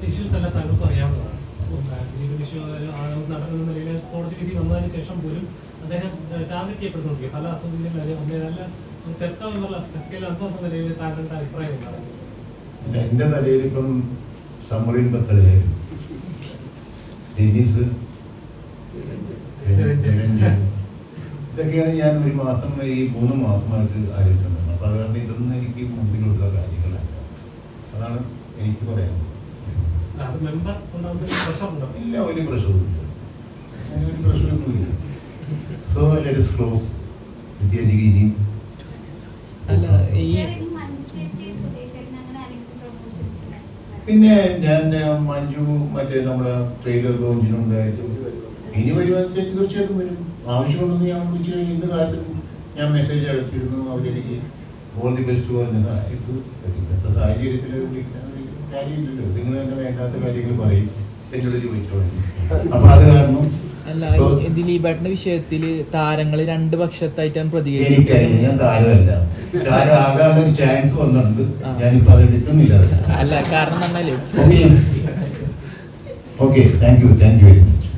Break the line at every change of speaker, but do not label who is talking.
ഇപ്പോഴത്തെ ഇഷ്യൂസ് എല്ലാം താങ്കൾക്ക് അറിയാവുന്നതാണ്. നടക്കുന്ന നിലയിൽ കോടതി വിധി വന്നതിന് ശേഷം പോലും അദ്ദേഹം ടാർഗറ്റ് ചെയ്യപ്പെടുന്നുണ്ട് പല അസോസിയേഷനിലും നല്ല തെർക്കമെന്നുള്ള അർത്ഥം നിലയിൽ താങ്കളുടെ അഭിപ്രായം എന്താണ്?
എന്റെ നിലയിൽ ഇപ്പം സമ്മറിൻ ബക്കല് ഡെന്നീസ് ഇതൊക്കെയാണ് ഞാൻ ഒരു മാസം ഈ 3 മാസമായിട്ട് ആലോചിക്കുന്നത്. അപ്പൊ അത് കാരണം ഇതൊന്നും എനിക്ക് മുമ്പിലുള്ള കാര്യങ്ങളല്ല. അതാണ് എനിക്ക് പറയാനുള്ളത്. ഇല്ല, ഒരു പ്രശ്നവുമില്ല. So let us close വിദ്യാജിഗിരി. പിന്നെ ഞാൻ മഞ്ജു മറ്റേ നമ്മുടെ ട്രെയിലർ ലോഞ്ചിനുണ്ടായിരുന്നു. ഇനി വരുവാൻ തീർച്ചയായിട്ടും വരും. ആവശ്യമുണ്ടെന്ന് ഞാൻ വിളിച്ചു കഴിഞ്ഞ ഇന്ന് കാലത്തും ഞാൻ മെസ്സേജ് അയച്ചിരുന്നു. അവരെനിക്ക് ഓൾ ദി ബെസ്റ്റ് പറഞ്ഞത് ഇന്നത്തെ സാഹചര്യത്തിൽ വിളിക്കാൻ കാര്യമില്ലല്ലോ. നിങ്ങൾ തന്നെ വേണ്ടാത്ത കാര്യങ്ങൾ പറയും, എന്നോട് ചോദിച്ചോളൂ. അപ്പൊ അത് കാരണം
അല്ല, ദിലീപേട്ടന്റെ വിഷയത്തില് താരങ്ങള് 2 പക്ഷത്തായിട്ടാണ് പ്രതികരിച്ചത്.
ഞാൻ താരമല്ല, താരം ആകാനുള്ള ഒരു ചാൻസ് വന്നിട്ടുണ്ട്. ഞാനിപ്പോ അത് എടുക്കുന്നില്ല.
അല്ല, കാരണം പറഞ്ഞാല്
okay, thank you very much.